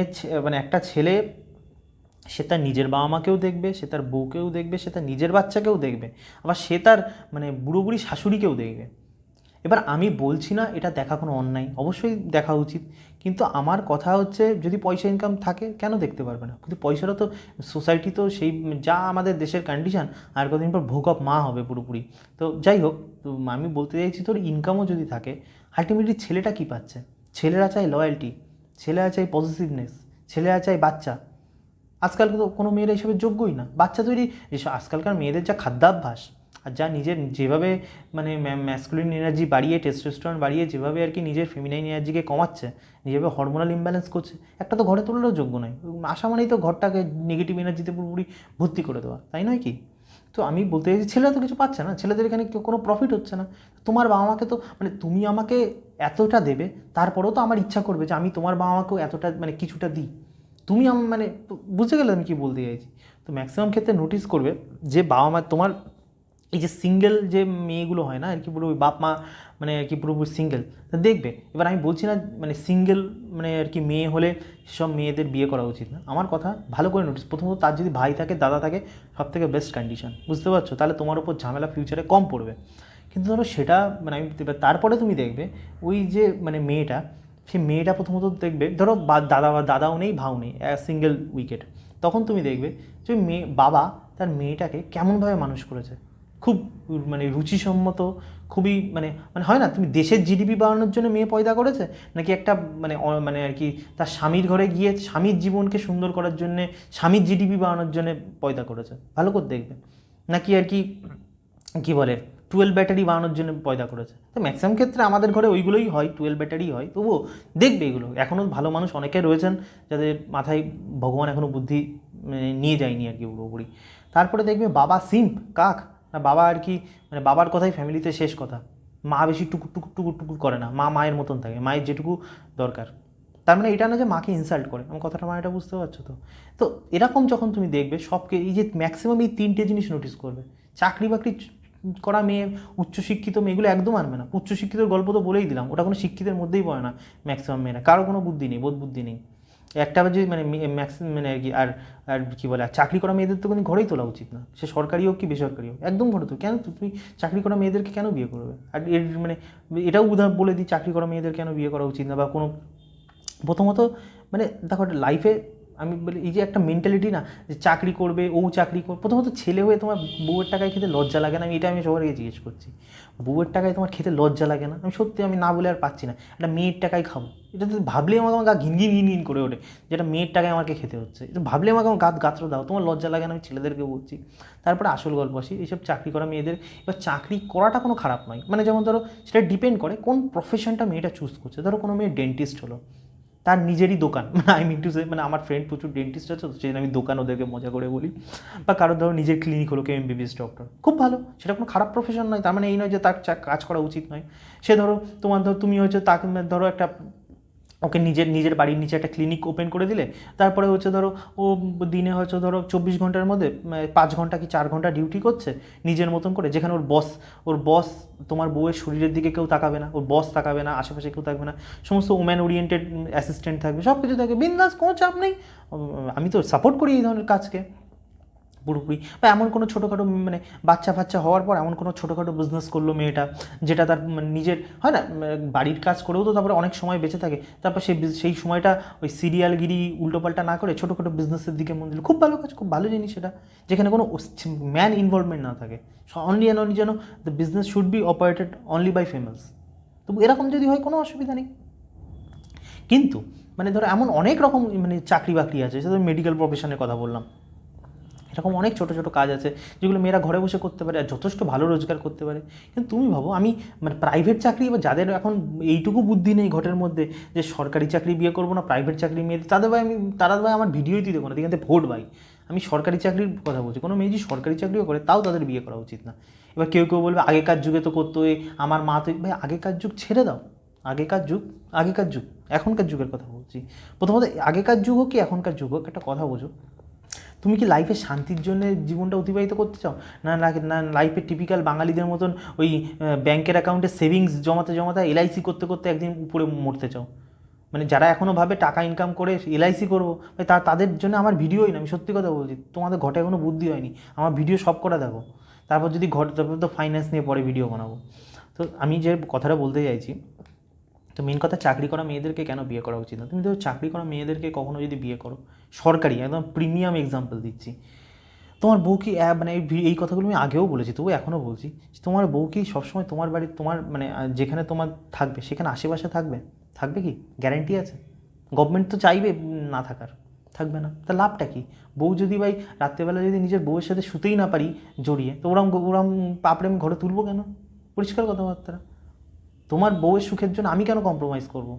মানে একটা ছেলে সে তার নিজের বাবা মাকেও দেখবে, সে তার বউকেও দেখবে, সে তার নিজের বাচ্চাকেও দেখবে, আবার সে তার মানে বুড়ো বুড়ি শাশুড়িকেও দেখবে। এবার আমি বলছি না এটা দেখা কোনো অন্যায়, অবশ্যই দেখা উচিত, কিন্তু আমার কথা হচ্ছে যদি পয়সা ইনকাম থাকে কেন দেখতে পারবে না, কিন্তু পয়সাটা তো সোসাইটি তো সেই যা আমাদের দেশের কন্ডিশন, আর কদিন পর ভোগ অফ মা হবে পুরোপুরি। তো যাই হোক, তো আমি বলতে চাইছি তোর ইনকামও যদি থাকে, আলটিমেটলি ছেলেটা কী পাচ্ছে, ছেলেরা চায় লয়্যালটি, ছেলেরা চায় পজিটিভনেস, ছেলেরা চায় বাচ্চা। আজকাল তো কোনো মেয়েরা হিসেবে যোগ্যই না বাচ্চা তৈরি, আজকালকার মেয়েদের যা খাদ্যাভ্যাস আর যা নিজের যেভাবে মানে ম্যাসকুলিন এনার্জি বাড়িয়ে, টেস্টোস্টেরন বাড়িয়ে যেভাবে আর কি নিজের ফেমিনাইন এনার্জিকে কমাচ্ছে, যেভাবে হরমোনাল ইমব্যালেন্স করছে, একটা তো ঘরে তোলারও যোগ্য নয়। আশা মানেই তো ঘরটাকে নেগেটিভ এনার্জিতে পুরোপুরি ভর্তি করে দেওয়া, তাই নয় কি? তো আমি বলতে চাইছি ছেলেরা তো কিছু পাচ্ছে না, ছেলেদের এখানে কোনো প্রফিট হচ্ছে না। তোমার বাবা মাকে তো মানে তুমি আমাকে এতটা দেবে, তারপরেও তো আমার ইচ্ছা করবে যে আমি তোমার বাবা মাকেও এতটা মানে কিছুটা দিই। তুমি মানে বুঝতে গেলে আমি কী বলতে চাইছি। তো ম্যাক্সিমাম ক্ষেত্রে নোটিস করবে যে বাবা মা তোমার এই যে সিঙ্গেল যে মেয়েগুলো হয় না আর কি, পুরো বাপ মা মানে আর কি পুরোপুরি সিঙ্গেল, তা দেখবে। এবার আমি বলছি না মানে সিঙ্গেল মানে আর কি মেয়ে হলে সব মেয়েদের বিয়ে করা উচিত না, আমার কথা ভালো করে নোটিস। প্রথমত তার যদি ভাই থাকে, দাদা থাকে, সব থেকে বেস্ট কন্ডিশন, বুঝতে পারছো, তাহলে তোমার উপর ঝামেলা ফিউচারে কম পড়বে। কিন্তু ধরো সেটা মানে আমি তারপরে তুমি দেখবে ওই যে মানে মেয়েটা, সেই মেয়েটা প্রথমত দেখবে ধরো দাদাও নেই, ভাও নেই, সিঙ্গেল উইকেট, তখন তুমি দেখবে যে বাবা তার মেয়েটাকে কেমনভাবে মানুষ করেছে, খুব মানে রুচিসম্মত, খুবই মানে মানে হয় না, তুমি দেশের জিডিপি বাড়ানোর জন্য মেয়ে পয়দা করেছে, নাকি একটা মানে মানে আর কি তার স্বামীর ঘরে গিয়ে স্বামীর জীবনকে সুন্দর করার জন্যে, স্বামীর জিডিপি বাড়ানোর জন্য পয়দা করেছে, ভালো করে দেখবে, নাকি আর কি কী বলে 12 ব্যাটারি বানানোর জন্য পয়দা করেছে। তো ম্যাক্সিমাম ক্ষেত্রে আমাদের ঘরে ওইগুলোই হয়, 12 ব্যাটারি হয়, তবুও দেখবে এগুলো এখনও ভালো মানুষ অনেকে রয়েছেন যাদের মাথায় ভগবান এখনও বুদ্ধি নিয়ে যায়নি আর কি পুরোপুরি। তারপরে দেখবে বাবা সিম্প কাক, না বাবা আর কি মানে বাবার কথাই ফ্যামিলিতে শেষ কথা, মা বেশি টুকুর টুকুর টুকুর টুকুর করে না, মা মায়ের মতন থাকে, মায়ের যেটুকু দরকার। তার মানে এটা না যে মাকে ইনসাল্ট করে, আমার কথাটা মানে এটা বুঝতে পারছো তো। তো এরকম যখন তুমি দেখবে সবকে, এই যে ম্যাক্সিমাম এই 3টে জিনিস নোটিস করবে, চাকরি বাকরি করা মেয়ে, উচ্চশিক্ষিত মেয়েগুলো একদম আনবে না। উচ্চশিক্ষিতর গল্প তো বলেই দিলাম, ওটা কোনো শিক্ষিতের মধ্যেই পড়ে না ম্যাক্সিমাম মেয়েরা, কারো কোনো বুদ্ধি নেই, বোধ বুদ্ধি নেই একটা যে মানে ম্যাক্সিমাম মানে আর কি। আর আর কী বলে, আর চাকরি করা মেয়েদের তো কোনো ঘরেই তোলা উচিত না, সে সরকারি হোক কি বেসরকারি হোক, একদম ঘরে তো কেন তুমি চাকরি করা মেয়েদেরকে কেন বিয়ে করবে। আর এর মানে এটাও উদাহরণ বলে দিই, চাকরি করা মেয়েদের কেন বিয়ে করা উচিত না, বা কোনো প্রথমত মানে দেখো লাইফে আমি বলি এই যে একটা মেন্টালিটি না, যে চাকরি করবে, ও চাকরি করবে। প্রথমত ছেলে হয়ে তোমার বউয়ের টাকায় খেতে লজ্জা লাগে না? আমি সবাইকে জিজ্ঞেস করছি, বউয়ের টাকায় তোমার খেতে লজ্জা লাগে না? আমি না বলে আর পাচ্ছি না, একটা মেয়ের টাকায় খাবো, এটা তো ভাবলেই আমার গা ঘিন ঘিন ঘিন ঘিন করে ওঠে, যেটা মেয়ের টাকায় আমাকে খেতে হচ্ছে। এটা ভাবলে আমাকে আমার গাত্র দাও, তোমার লজ্জা লাগে না? আমি ছেলেদেরকে বলছি। তারপরে আসল গল্প আসি, এইসব চাকরি করা মেয়েদের। এবার চাকরি করাটা কোনো খারাপ নয়, মানে যেমন ধরো সেটা ডিপেন্ড করে কোন প্রফেশনটা মেয়েটা চুজ করছে। ধরো কোনো মেয়ে ডেন্টিস্ট হলো, তার নিজেরই দোকান, মানে আই মিন টু সে, মানে আমার ফ্রেন্ড প্রচুর ডেন্টিস্ট আছে, তো সেই জন্য আমি দোকান ওদেরকে মজা করে বলি। বা কারোর ধরো নিজের ক্লিনিক হলো, কেউ এমবিবিএস ডক্টর, খুব ভালো, সেটা কোনো খারাপ প্রফেশন নয়। তার মানে এই নয় যে তার কাজ করা উচিত নয়। সে ধরো তুমি হচ্ছে তাকে ধরো একটা, ওকে নিজের বাড়ির নিচে একটা ক্লিনিক ওপেন করে দিলে, তারপরে হচ্ছে ধরো ও দিনে হচ্ছে ধরো 24 ঘন্টার মধ্যে 5 ঘন্টা কি 4 ঘন্টা ডিউটি করছে নিজের মতন করে, যেখানে ওর বস তোমার বউয়ের শরীরের দিকে কেউ তাকাবে না, ওর বস তাকাবে না, আশেপাশে কেউ থাকবে না, সমস্ত ওম্যান ওরিয়েন্টেড অ্যাসিস্ট্যান্ট থাকবে, সব কিছু থাকবে, বিন্দাস, কোনো চাপ নেই। আমি তো সাপোর্ট করি এই ধরনের কাজকে পুরোপুরি। বা এমন কোনো ছোটোখাটো, মানে বাচ্চা হওয়ার পর এমন কোনো ছোটোখাটো বিজনেস করলো মেয়েটা, যেটা তার নিজের হয় না, বাড়ির কাজ করেও তো তারপরে অনেক সময় বেঁচে থাকে, তারপর সেই সময়টা ওই সিরিয়ালগিরি উল্টোপাল্টা না করে ছোটোখাটো বিজনেসের দিকে মন দিল, খুব ভালো কাজ, খুব ভালো জিনিস সেটা, যেখানে কোনো ম্যান ইনভলভমেন্ট না থাকে, অনলি অ্যান্ড অনলি যেন the business should be operated only by females. তো এরকম যদি হয় কোনো অসুবিধা নেই। কিন্তু মানে ধরো এমন অনেক রকম মানে চাকরি বাকরি আছে, সেটা মেডিকেল প্রফেশনের কথা বললাম, এরকম অনেক ছোটো ছোটো কাজ আছে যেগুলো মেয়েরা ঘরে বসে করতে পারে আর যথেষ্ট ভালো রোজগার করতে পারে। কিন্তু তুমি ভাবো, আমি মানে প্রাইভেট চাকরি, বা যাদের এখন এইটুকু বুদ্ধি নেই ঘটের মধ্যে যে সরকারি চাকরি বিয়ে করবো না প্রাইভেট চাকরি মেয়ে, তারা ভাই আমার ভিডিওই দিতে কোনো দিকে ভোট ভাই। আমি সরকারি চাকরির কথা বলছি, কোনো মেয়ে যদি সরকারি চাকরিও করে তাও তাদের বিয়ে করা উচিত না। এবার কেউ বলবে আগেকার যুগে তো করতো, আমার মা তো, ভাই আগেকার যুগ ছেড়ে দাও, আগেকার যুগ এখনকার যুগের কথা বলছি। প্রথমত আগেকার যুগ হোক কি এখনকার যুগ হোক, একটা কথা বোঝো, তুমি কি লাইফে শান্তির জন্য জীবনটা অতিবাহিত করতে চাও, না লাইফে টিপিক্যাল বাঙালিদের মতন ওই ব্যাংকের অ্যাকাউন্টে সেভিংস জমাতে এলআইসি করতে করতে একদিন উপরে মরতে চাও? মানে যারা এখনও ভাবে টাকা ইনকাম করে এলআইসি করবো, তাদের জন্য আমার ভিডিওই না, আমি সত্যি কথা বলছি, তোমাদের ঘটে এখনও বুদ্ধি হয়নি, আমার ভিডিও সব করা দেখো, তারপর যদি ঘটে তারপর তো ফাইন্যান্স নিয়ে পরে ভিডিও বানাবো। তো আমি যে কথাটা বলতে চাইছি, তো মেন কথা, চাকরি করা মেয়েদেরকে কেন বিয়ে করা উচিত না? তুমি তো চাকরি করা মেয়েদেরকে কখনো যদি বিয়ে করো, সরকারি একদম প্রিমিয়াম এক্সাম্পল দিচ্ছি, তোমার বউ কি মানে এই কথাগুলো আমি আগেও বলেছি, তবু এখনও বলছি, তোমার বউ কি সবসময় তোমার বাড়ি, তোমার মানে যেখানে তোমার থাকবে সেখানে আশেপাশে থাকবে কি গ্যারান্টি আছে? গভর্নমেন্ট তো চাইবে না থাকবে না, তা লাভটা কি? বউ যদি ভাই রাত্রেবেলা যদি নিজের বউয়ের সাথে শুতেই না পারি জড়িয়ে, তো ওরম পাপড়ে আমি ঘরে তুলবো কেন? পরিষ্কার কথাবার্তা। তোমার বউয়ের সুখের জন্য আমি কেন কম্প্রোমাইজ করবো?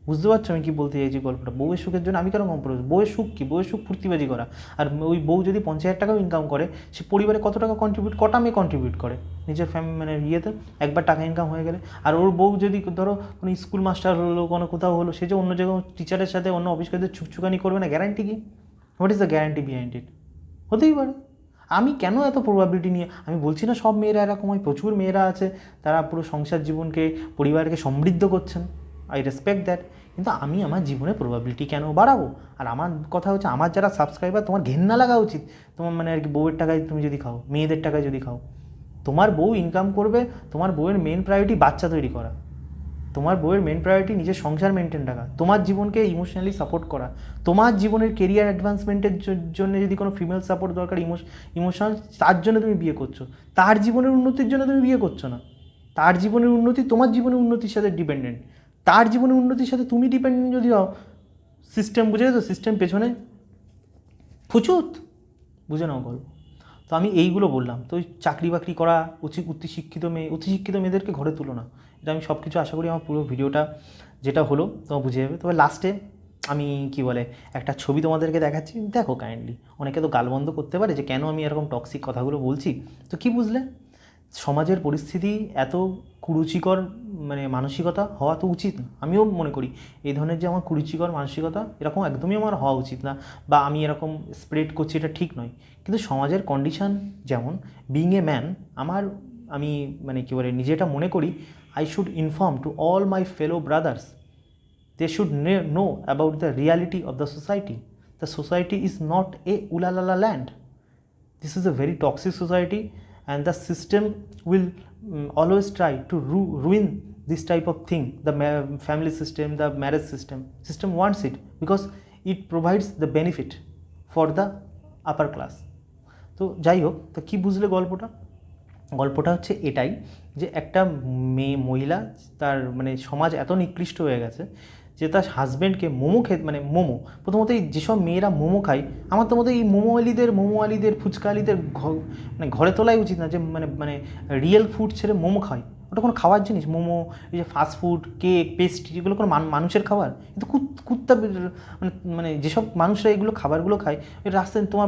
বুঝতে পারছো আমি কী বলতে চাইছি গল্পটা? বউয়ের সুখের জন্য আমি কেন কম্প্রোমাইজ? বউয়ের সুখ কী? বউয়ের সুখ ফুর্তিবাজি করা। আর ওই বউ যদি 50,000 টাকাও ইনকাম করে, সে পরিবারে কত টাকা কটা মেয়ে কন্ট্রিবিউট করে নিজের মানে ইয়েতে, একবার টাকা ইনকাম হয়ে গেলে? আর ওর বউ যদি ধরো কোনো স্কুল মাস্টার হলো, কোনো কোথাও হলো, সে যে অন্য জায়গায় টিচারের সাথে অন্য অফিসকারদের ছুকছুকানি করবে না, গ্যারান্টি কি? What is the guarantee behind it? হতেই পারে। আমি কেন এত প্রবাবিলিটি নিয়ে, আমি বলছি না সব মেয়েরা এরকম হয়, প্রচুর মেয়েরা আছে তারা পুরো সংসার জীবনকে, পরিবারকে সমৃদ্ধ করছেন, আই রেসপেক্ট দ্যাট, কিন্তু আমি আমার জীবনে প্রবাবিলিটি কেন বাড়াবো? আর আমার কথা হচ্ছে, আমার যারা সাবস্ক্রাইবার, তোমার ঘেন্না লাগা উচিত তোমার, মানে আর কি, বউয়ের টাকায় তুমি যদি খাও, মেয়েদের টাকায় যদি খাও। তোমার বউ ইনকাম করবে, তোমার বউয়ের মেন প্রায়োরিটি বাচ্চা তৈরি করা, তোমার বউয়ের মেন প্রায়োরিটি নিজের সংসার মেনটেন রাখা, তোমার জীবনকে ইমোশনালি সাপোর্ট করা, তোমার জীবনের কেরিয়ার অ্যাডভান্সমেন্টের জন্য যদি কোনো ফিমেল সাপোর্ট দরকার, ইমোশনাল, তার জন্য তুমি বিয়ে করছো, তার জীবনের উন্নতির জন্য তুমি বিয়ে করছো না। তার জীবনের উন্নতি তোমার জীবনের উন্নতির সাথে ডিপেন্ডেন্ট, তার জীবনের উন্নতির সাথে তুমি ডিপেন্ডেন্ট যদি হও, সিস্টেম বুঝে তো সিস্টেম পেছনে ফুচুত, বুঝে নাও গল্প। তো আমি এইগুলো বললাম। তো চাকরি বাকরি করা অতিশিক্ষিত মেয়েদেরকে ঘরে তুলো না, এটা আমি সব কিছু আশা করি আমার পুরো ভিডিওটা যেটা হলো তোমার বুঝে যাবে। তবে লাস্টে আমি কি বলে একটা ছবি তোমাদেরকে দেখাচ্ছি, দেখো কাইন্ডলি। অনেকে তো গালবন্ধ করতে পারে যে কেন আমি এরকম টক্সিক কথাগুলো বলছি, তো কি বুঝলে, সমাজের পরিস্থিতি এত কুরুচিকর মানে মানসিকতা হওয়া তো উচিত না। আমিও মনে করি এই ধরনের যে আমার কুরুচিকর মানসিকতা এরকম একদমই আমার হওয়া উচিত না, বা আমি এরকম স্প্রেড করছি এটা ঠিক নয়। কিন্তু সমাজের কন্ডিশন যেমন, বিইং এ ম্যান, আমি মানে কী বলে নিজে এটা মনে করি, I should inform to all my fellow brothers, they should know about the reality of the society. The society is not a oolala land, this is a very toxic society, and the system will always try to ruin this type of thing. The family system, the marriage system wants it, because it provides the benefit for the upper class. তো যাই হোক, তো কী বুঝলে গল্পটা হচ্ছে এটাই যে একটা মহিলা, তার মানে সমাজ এত নিকৃষ্ট হয়ে গেছে যে তার হাজব্যান্ডকে মোমো প্রথমত এই যেসব মেয়েরা মোমো খায়, আমার তো মতো এই মোমো আলিদের ফুচকা আলিদের মানে ঘরে তোলাই উচিত না, যে মানে রিয়েল ফুড ছেড়ে মোমো খায়। ওটা কোনো খাওয়ার জিনিস? মোমো, এই যে ফাস্টফুড, কেক, পেস্ট্রি, এগুলো কোনো মানুষের খাবার? কিন্তু কুত্তা মানে যেসব মানুষরা এগুলো খাবারগুলো খায়, ওই রাস্তায় তোমার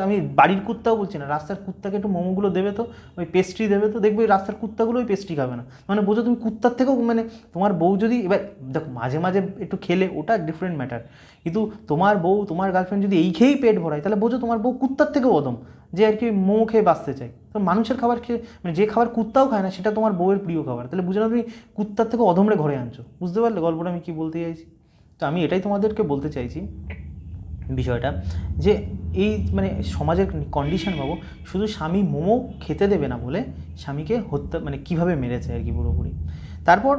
আমি বাড়ির কুত্তাও বলছি না, রাস্তার কুত্তাকে একটু মোমোগুলো দেবে তো, ওই পেস্ট্রি দেবে তো, দেখবে ওই রাস্তার কুত্তাগুলো ওই পেস্ট্রি খাবে না। মানে বোঝো তুমি কুত্তার থেকেও, মানে তোমার বউ যদি, এবার দেখো মাঝে মাঝে একটু খেলে ওটা ডিফারেন্ট ম্যাটার, কিন্তু তোমার বউ, তোমার গার্লফ্রেন্ড যদি এই খেয়েই পেট ভরায়, তাহলে বোঝো তোমার বউ কুত্তার থেকেও অদম, যে আর কি মোমো খেয়ে বাঁচতে চাই। তো মানুষের খাবার খেয়ে, মানে যে খাবার কুত্তাও খায় না, সেটা তোমার বউয়ের প্রিয় খাবার, তাহলে বুঝে না তুমি কুত্তার থেকে অধমরে ঘরে আনছো। বুঝতে পারলে গল্পটা আমি কী বলতে চাইছি? তো আমি এটাই তোমাদেরকে বলতে চাইছি বিষয়টা, যে এই মানে সমাজের কন্ডিশন পাবো, শুধু স্বামী মোমো খেতে দেবে না বলে স্বামীকে হত্যা, মানে কীভাবে মেরেছে আর কি পুরোপুরি। তারপর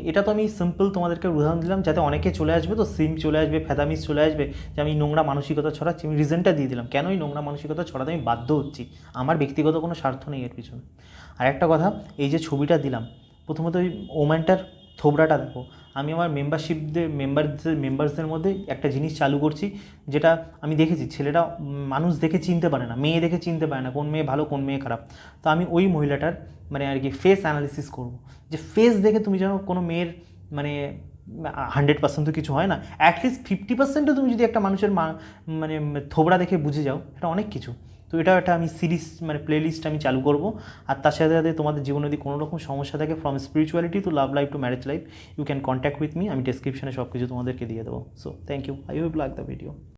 এটা তো আমি সিম্পল তোমাদেরকে উদাহরণ দিলাম, যাতে অনেকে চলে আসবে, তো সিম চলে আসবে, ফেদামিস চলে আসবে, যে আমি নোংরা মানসিকতা ছড়াচ্ছি। আমি রিজনটা দিয়ে দিলাম কেন এই নোংরা মানসিকতা ছড়াতে আমি বাধ্য হচ্ছি, আমার ব্যক্তিগত কোনো স্বার্থ নেই এর পিছনে। আর একটা কথা, এই যে ছবিটা দিলাম, প্রথমত ওই ওম্যানটার থোবড়াটা দেখো। আমি আমার মেম্বারসদের মধ্যে একটা জিনিস চালু করছি, যেটা আমি দেখেছি, ছেলেরা মানুষ দেখে চিনতে পারে না, মেয়ে দেখে চিনতে পারে না কোন মেয়ে ভালো কোন মেয়ে খারাপ। তো আমি ওই মহিলাটার মানে আর কি ফেস অ্যানালিসিস করব, যে ফেস দেখে তুমি যেন কোনো মেয়ের মানে 100% তো কিছু হয় না, অ্যাটলিস্ট 50%ও তুমি যদি একটা মানুষের মানে থোবড়া দেখে বুঝে যাও, এটা অনেক কিছু। তো এটা একটা আমি সিরিজ মানে প্লেলিস্ট আমি চালু করব। আর তার সাথে সাথে তোমাদের জীবনে যদি কোনো রকম সমস্যা থাকে, from spirituality to love life to marriage life, you can contact with me. আমি ডেসক্রিপশনে সব কিছু তোমাদেরকে দিয়ে দেবো। So thank you, I hope like the video.